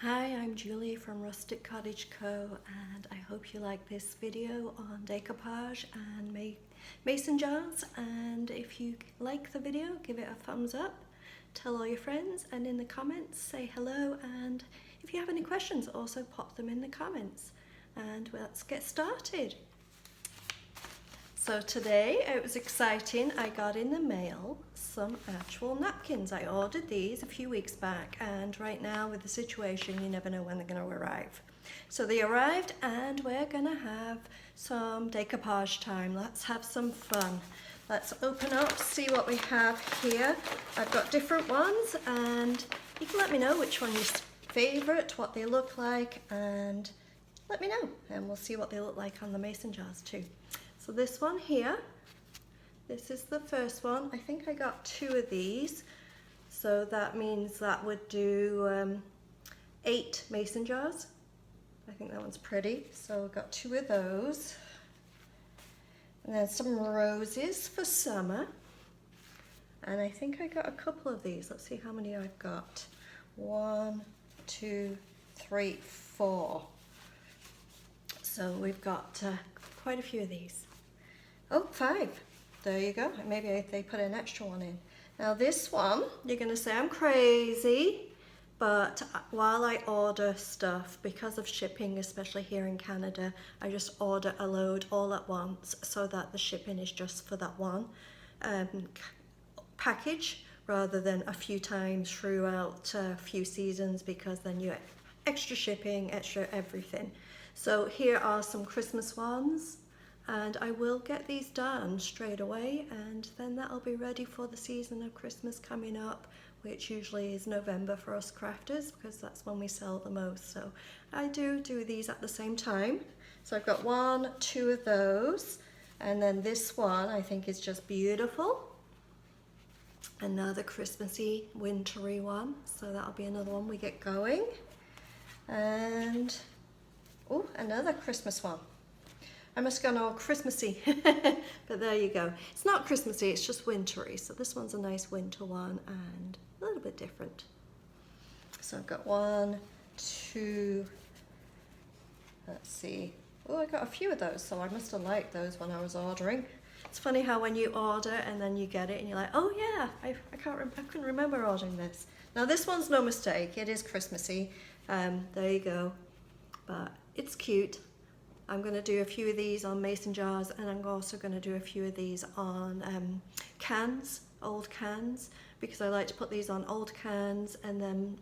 Hi, I'm Julie from Rustic Cottage Co. and I hope you like this video on decoupage and mason jars, and if you like the video give it a thumbs up, tell all your friends, and in the comments say hello, and if you have any questions also pop them in the comments, and let's get started. So today it was exciting. I got in the mail some actual napkins. I ordered these a few weeks back, and right now with the situation you never know when they're going to arrive. So they arrived and we're going to have some decoupage time. Let's have some fun. Let's open up, see what we have here. I've got different ones and you can let me know which one your favourite, what they look like, and let me know, and we'll see what they look like on the mason jars too. So this one here, this is the first one. I think I got 2 of these, so that means that would do 8 mason jars. I think that one's pretty, so I've got 2 of those. And then some roses for summer. And I think I got a couple of these. Let's see how many I've got. 1, 2, 3, 4. So we've got quite a few of these. Oh, 5. There you go. Maybe they put an extra one in. Now this one, you're going to say I'm crazy, but while I order stuff, because of shipping, especially here in Canada, I just order a load all at once so that the shipping is just for that one package rather than a few times throughout a few seasons, because then you extra shipping, extra everything. So here are some Christmas ones. And I will get these done straight away, and then that'll be ready for the season of Christmas coming up, which usually is November for us crafters, because that's when we sell the most. So I do these at the same time. So I've got 1, 2 of those, and then this one I think is just beautiful. Another Christmassy, wintry one, so that'll be another one we get going. And oh, another Christmas one. I must have gone all Christmassy, but there you go. It's not Christmassy, it's just wintry. So this one's a nice winter one and a little bit different. So I've got 1, 2, let's see. Oh, I got a few of those, so I must have liked those when I was ordering. It's funny how when you order and then you get it and you're like, oh yeah, I couldn't remember ordering this. Now this one's no mistake, it is Christmassy. There you go, but it's cute. I'm going to do a few of these on mason jars, and I'm also going to do a few of these on cans, old cans, because I like to put these on old cans and then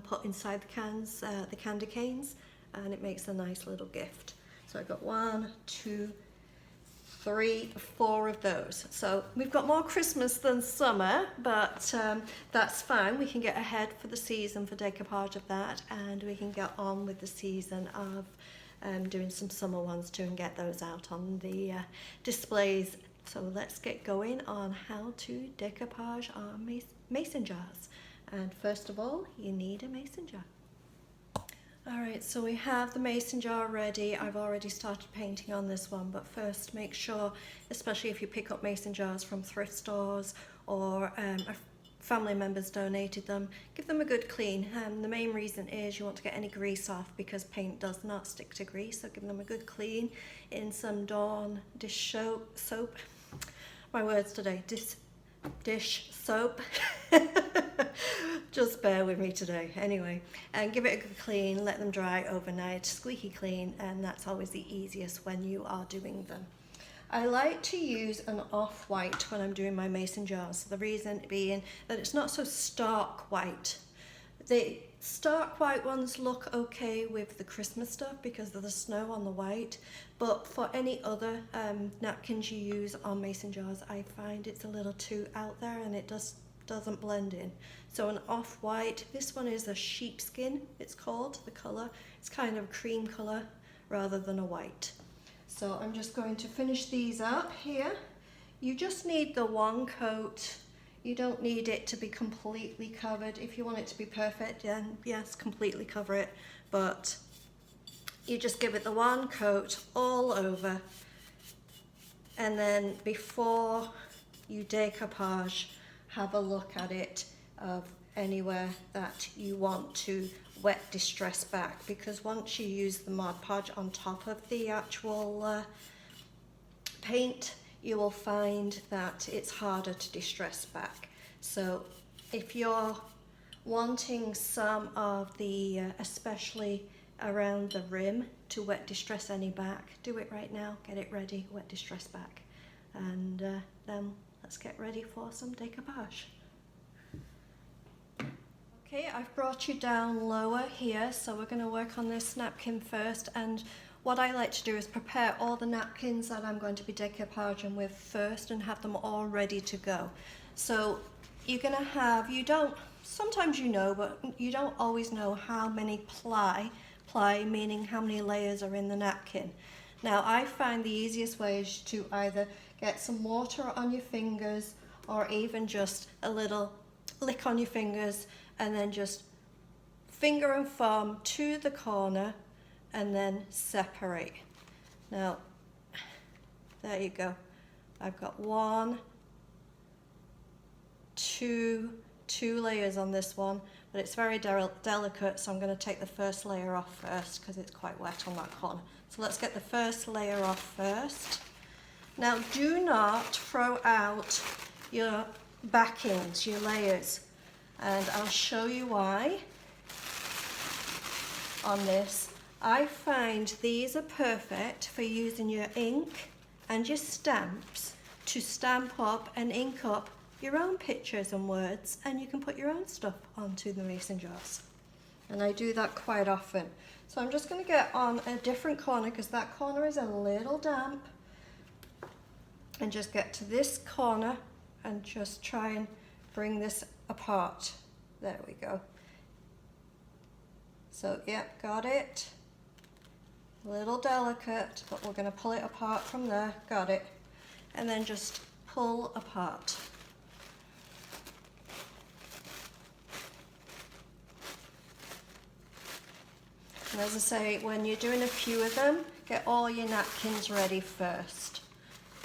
put inside the cans the candy canes, and it makes a nice little gift. So I've got 1, 2, 3, 4 of those. So we've got more Christmas than summer, but that's fine. We can get ahead for the season for decoupage of that, and we can get on with the season of doing some summer ones too and get those out on the displays. So let's get going on how to decoupage our mason jars. And first of all, you need a mason jar. Alright, so we have the mason jar ready. I've already started painting on this one, but first make sure, especially if you pick up mason jars from thrift stores or family members donated them, give them a good clean. The main reason is you want to get any grease off, because paint does not stick to grease, so give them a good clean in some Dawn dish soap. My words today, dish soap. Just bear with me today. Anyway, and give it a good clean, let them dry overnight, squeaky clean, and that's always the easiest when you are doing them. I like to use an off-white when I'm doing my mason jars. The reason being that it's not so stark white. The stark white ones look okay with the Christmas stuff because of the snow on the white, but for any other napkins you use on mason jars, I find it's a little too out there and it doesn't blend in. So an off-white, this one is a sheepskin, it's called, the colour. It's kind of a cream colour rather than a white. So I'm just going to finish these up here. You just need the one coat. You don't need it to be completely covered. If you want it to be perfect, then yes, completely cover it. But you just give it the one coat all over. And then before you decoupage, have a look at it of anywhere that you want to wet distress back, because once you use the Mod Podge on top of the actual paint, you will find that it's harder to distress back. So if you're wanting some of the, especially around the rim, to wet distress any back, do it right now, get it ready, wet distress back. And then let's get ready for some decoupage. Okay, I've brought you down lower here, so we're going to work on this napkin first, and what I like to do is prepare all the napkins that I'm going to be decoupaging with first and have them all ready to go. So you're going to have, sometimes you know, but you don't always know how many ply meaning how many layers are in the napkin. Now I find the easiest way is to either get some water on your fingers, or even just a little lick on your fingers, and then just finger and thumb to the corner and then separate. Now, there you go. I've got two layers on this one, but it's very delicate, so I'm going to take the first layer off first because it's quite wet on that corner. So let's get the first layer off first. Now, do not throw out your backings, your layers, and I'll show you why on this. I find these are perfect for using your ink and your stamps to stamp up and ink up your own pictures and words, and you can put your own stuff onto the mason jars. And I do that quite often. So I'm just going to get on a different corner because that corner is a little damp, and just get to this corner and just try and bring this apart. There we go. So yep, got it. A little delicate, but we're going to pull it apart from there. Got it. And then just pull apart. And as I say, when you're doing a few of them, get all your napkins ready first.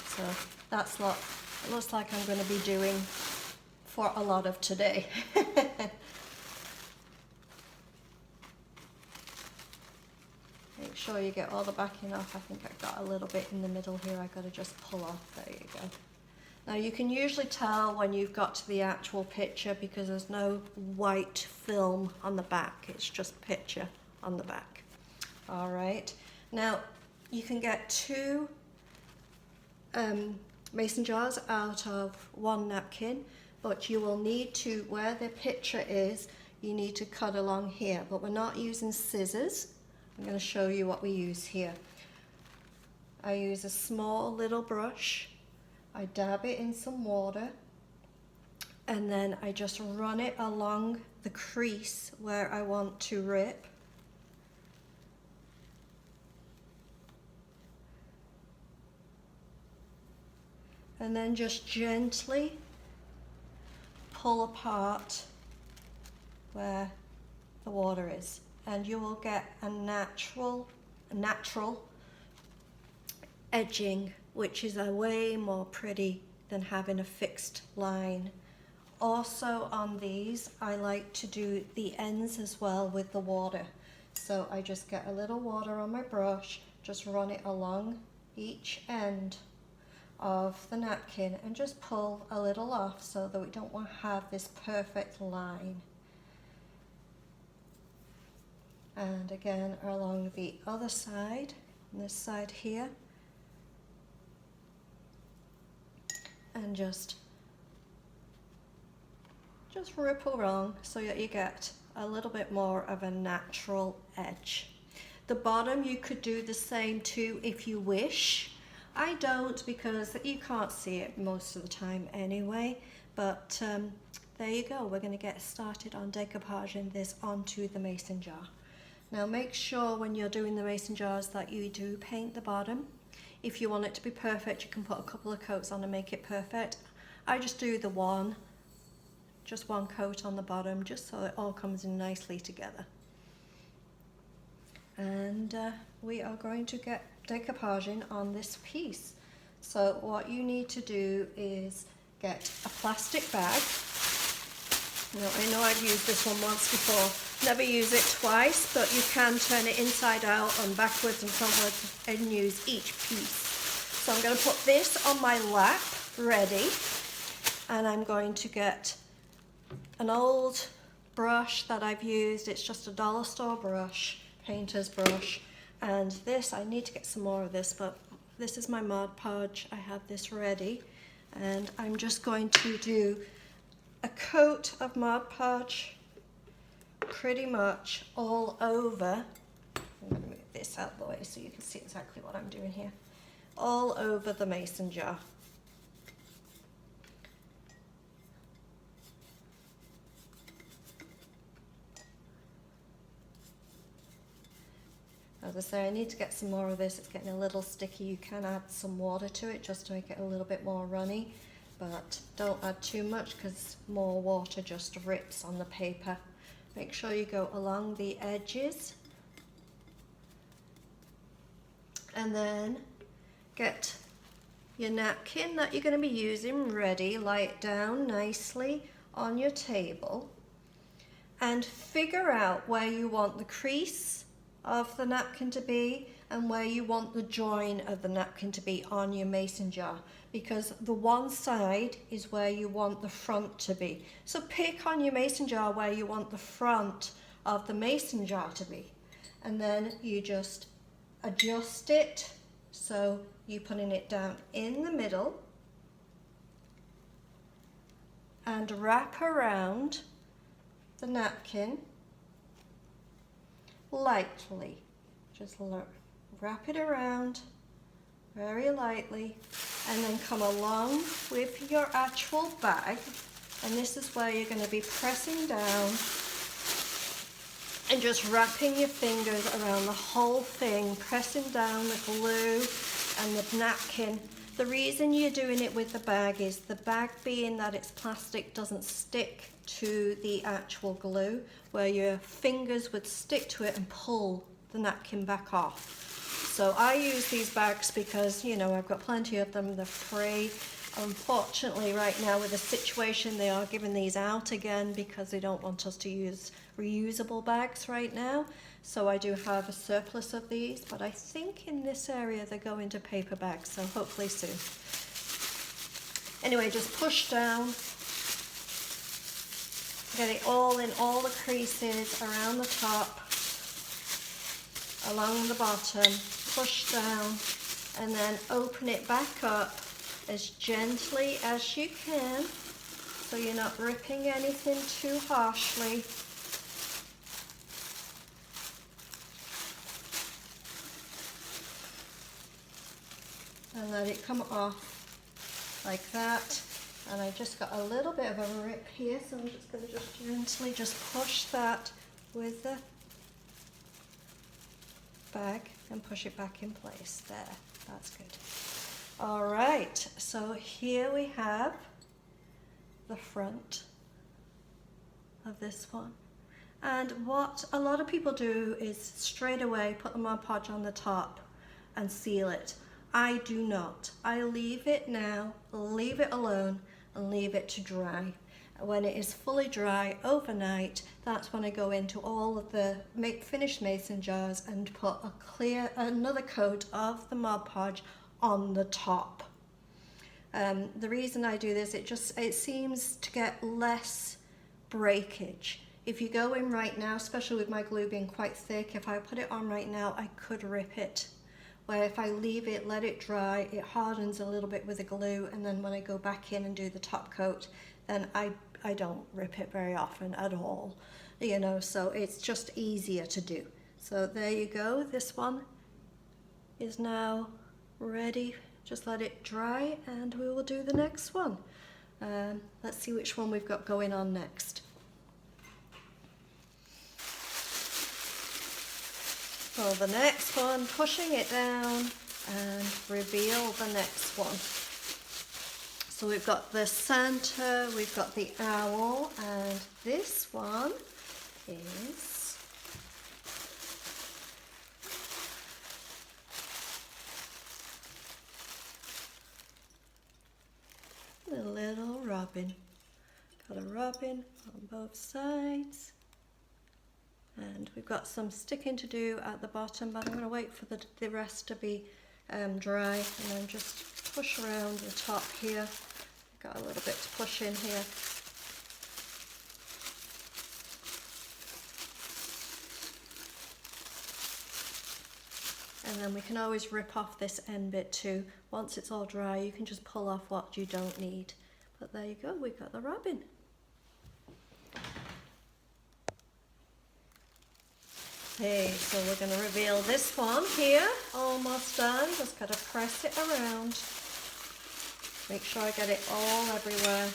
So that's what it looks like I'm going to be doing for a lot of today. Make sure you get all the backing off. I think I got a little bit in the middle here. I got to just pull off. There you go. Now you can usually tell when you've got to the actual picture because there's no white film on the back. It's just picture on the back. All right. Now you can get two mason jars out of one napkin, but you will need to, where the picture is, you need to cut along here, but we're not using scissors. I'm going to show you what we use here. I use a small little brush, I dab it in some water, and then I just run it along the crease where I want to rip. And then just gently pull apart where the water is, and you will get a natural edging, which is a way more pretty than having a fixed line. Also on these, I like to do the ends as well with the water. So I just get a little water on my brush, just run it along each end of the napkin and just pull a little off so that we don't want to have this perfect line. And again along the other side, on this side here, and just rip along so that you get a little bit more of a natural edge. The bottom you could do the same too if you wish. I don't, because you can't see it most of the time anyway, but there you go. We're going to get started on decoupaging this onto the mason jar. Now make sure when you're doing the mason jars that you do paint the bottom. If you want it to be perfect, you can put a couple of coats on and make it perfect. I just do just one coat on the bottom, just so it all comes in nicely together. And we are going to get decoupaging on this piece. So what you need to do is get a plastic bag, Now, I know I've used this one once before. Never use it twice, but you can turn it inside out and backwards and frontwards and use each piece. So I'm going to put this on my lap, ready, and I'm going to get an old brush that I've used. It's just a dollar store brush, painter's brush, and this, I need to get some more of this, but this is my Mod Podge. I have this ready, and I'm just going to do a coat of Mod Podge pretty much all over. I'm going to move this out of the way so you can see exactly what I'm doing here. All over the mason jar. As I say, I need to get some more of this. It's getting a little sticky. You can add some water to it just to make it a little bit more runny, but don't add too much because more water just rips on the paper. Make sure you go along the edges, and then get your napkin that you're going to be using ready. Lie it down nicely on your table and figure out where you want the crease of the napkin to be and where you want the join of the napkin to be on your mason jar, because the one side is where you want the front to be. So pick on your mason jar where you want the front of the mason jar to be, and then you just adjust it. So you're putting it down in the middle and wrap around the napkin lightly. Just wrap it around very lightly, and then come along with your actual bag, and this is where you're going to be pressing down and just wrapping your fingers around the whole thing, pressing down the glue and the napkin. The reason you're doing it with the bag is the bag, being that it's plastic, doesn't stick to the actual glue, where your fingers would stick to it and pull the napkin back off. So I use these bags because, you know, I've got plenty of them. They're free. Unfortunately, right now with the situation, they are giving these out again because they don't want us to use reusable bags right now. So I do have a surplus of these, but I think in this area they're going to paper bags, so hopefully soon. Anyway, just push down. Get it all in all the creases around the top, along the bottom, push down, and then open it back up as gently as you can, so you're not ripping anything too harshly. And let it come off like that. And I just got a little bit of a rip here, so I'm just going to just gently just push that with the bag and push it back in place. There, that's good. All right, so here we have the front of this one. And what a lot of people do is straight away put the Mod Podge on the top and seal it. I do not. I leave it now, leave it alone, and leave it to dry. When it is fully dry overnight, that's when I go into all of the finished mason jars and put another coat of the Mod Podge on the top. The reason I do this, it seems to get less breakage. If you go in right now, especially with my glue being quite thick, if I put it on right now, I could rip it. Where if I leave it, let it dry, it hardens a little bit with the glue, and then when I go back in and do the top coat, then I don't rip it very often at all, you know, so it's just easier to do. So there you go, this one is now ready. Just let it dry and we will do the next one. Let's see which one we've got going on next. So the next one, pushing it down and reveal the next one. So we've got the Santa, we've got the owl, and this one is the little robin. Got a robin on both sides. And we've got some sticking to do at the bottom, but I'm going to wait for the rest to be dry, and then just push around the top here. Got a little bit to push in here. And then we can always rip off this end bit too. Once it's all dry, you can just pull off what you don't need. But there you go, we've got the robin. Okay, so we're going to reveal this one here. Almost done. Just got to press it around. Make sure I get it all everywhere.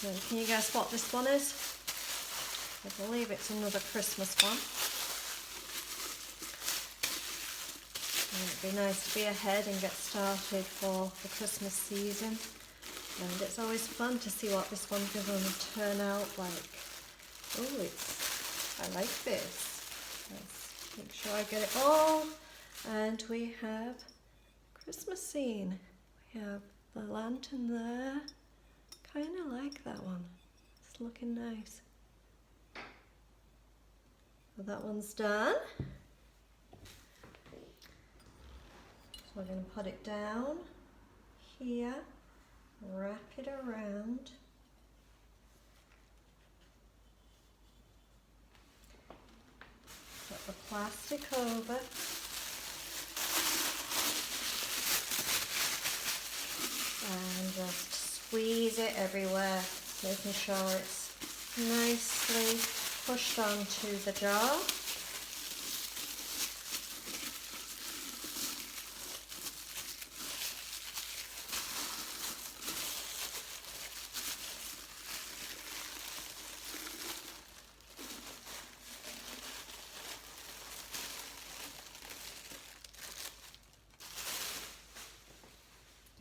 So can you guess what this one is? I believe it's another Christmas one. It'd be nice to be ahead and get started for the Christmas season. And it's always fun to see what this one's going to turn out like. Oh, I like this. Let's make sure I get it all. And we have Christmas scene. We have the lantern there. Kind of like that one. It's looking nice. So that one's done. So we're going to put it down here, wrap it around. Put the plastic over. And just squeeze it everywhere, making sure it's nicely pushed onto the jar.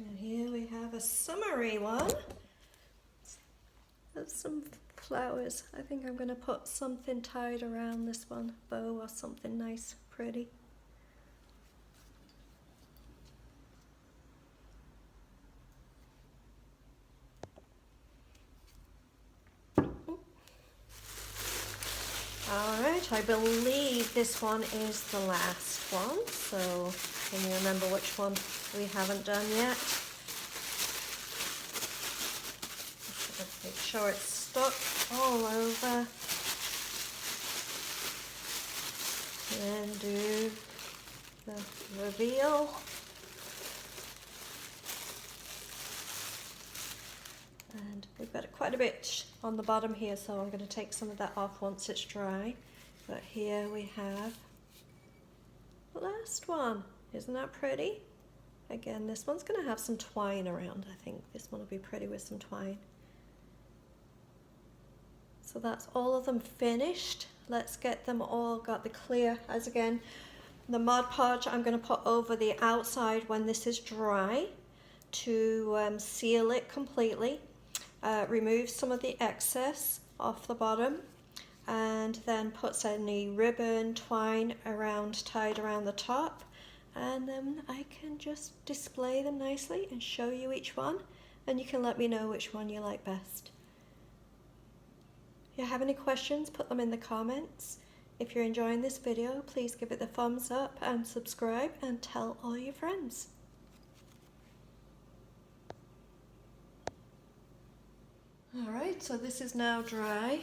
And here we have a summery one. There's some flowers. I think I'm going to put something tied around this one, bow or something nice, pretty. Alright, I believe this one is the last one, so can you remember which one we haven't done yet? Make sure it's stuck all over. And then do the reveal. And we've got quite a bit on the bottom here, so I'm going to take some of that off once it's dry. But here we have the last one. Isn't that pretty? Again, this one's going to have some twine around. I think this one will be pretty with some twine. So that's all of them finished. Let's get them all, got the clear, as again, the Mod Podge I'm going to put over the outside when this is dry to seal it completely. Remove some of the excess off the bottom, and then put any ribbon, twine around, tied around the top, and then I can just display them nicely and show you each one, and you can let me know which one you like best. If you have any questions, put them in the comments. If you're enjoying this video, please give it the thumbs up and subscribe and tell all your friends. Alright, so this is now dry.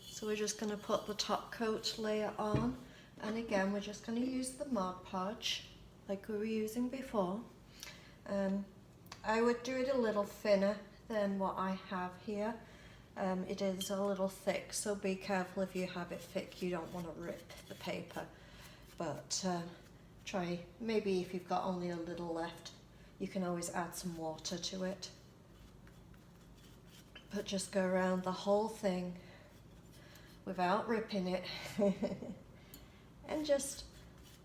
So we're just going to put the top coat layer on. And again, we're just going to use the Mod Podge like we were using before. I would do it a little thinner than what I have here. It is a little thick, so be careful if you have it thick. You don't want to rip the paper. But try, maybe if you've got only a little left, you can always add some water to it. But just go around the whole thing without ripping it. And just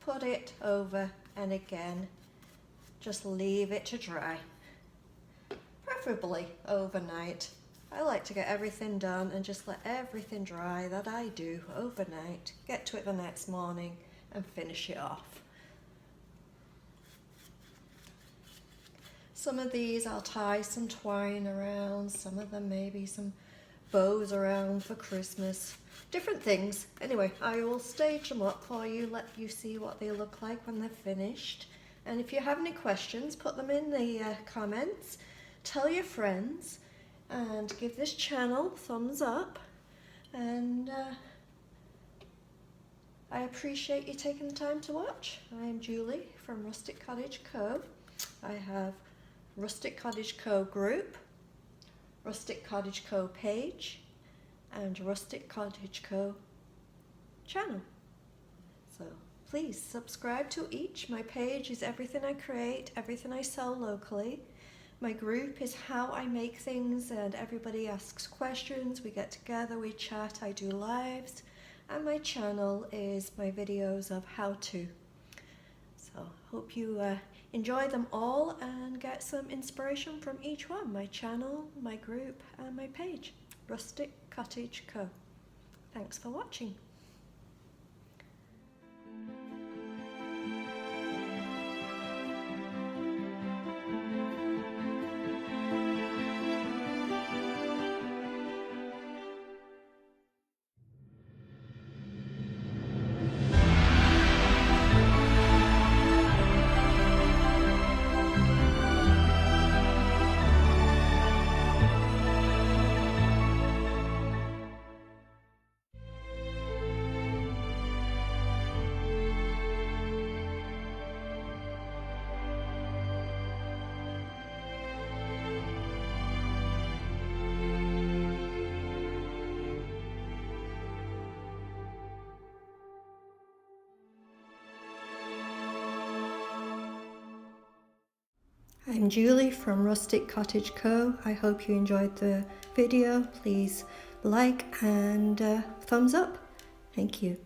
put it over, and again, just leave it to dry. Preferably overnight. I like to get everything done and just let everything dry that I do overnight. Get to it the next morning and finish it off. Some of these I'll tie some twine around, some of them maybe some bows around for Christmas, different things. Anyway, I will stage them up for you, let you see what they look like when they're finished. And if you have any questions, put them in the comments, tell your friends, and give this channel a thumbs up. And I appreciate you taking the time to watch. I'm Julie from Rustic Cottage Co. I have Rustic Cottage Co group, Rustic Cottage Co page, and Rustic Cottage Co channel. So please subscribe to each. My page is everything I create, everything I sell locally. My group is how I make things and everybody asks questions. We get together, we chat, I do lives. And my channel is my videos of how to. So hope you enjoy them all and get some inspiration from each one. My channel, my group, and my page, Rustic Cottage Co. Thanks for watching. I'm Julie from Rustic Cottage Co. I hope you enjoyed the video. Please like and thumbs up. Thank you.